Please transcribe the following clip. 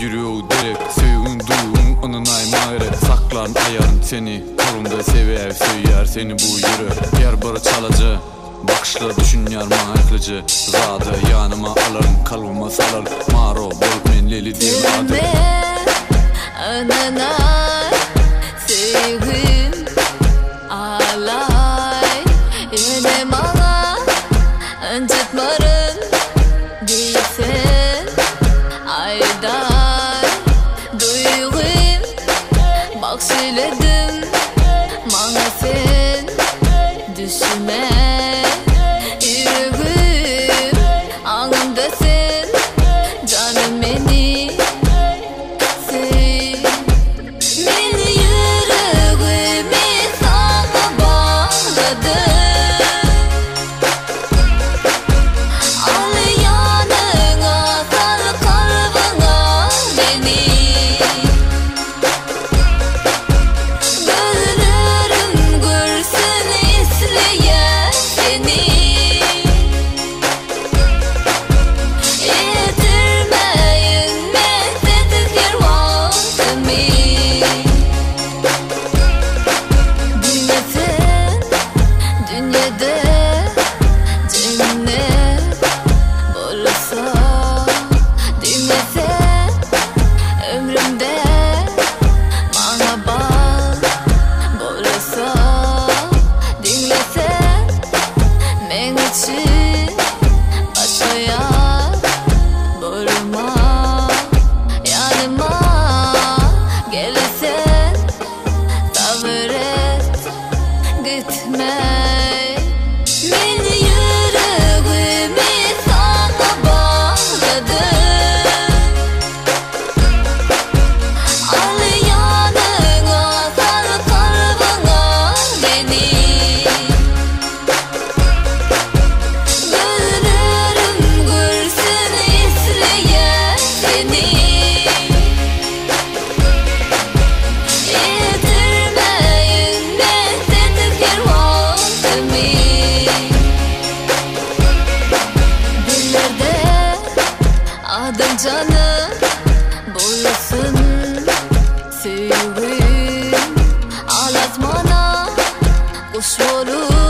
yürüyor derek Sevgin duyun onun aymayre Saklan ayarın seni Karımda sever söyler seni bu yürü Yer barı çalacı Bakışla düşünüyor mahaklıcı Zadı yanıma alırım kalbıma salar Maro bolup men leli diye adı Ananay sevgim alay Yine bana öncetmarım değilsin Ayday duygum Bak söyledim bana sen Düşünme yüreğim Anımdasın canım beni Adın canım boyasın sevgim Ağlatmana kuş olur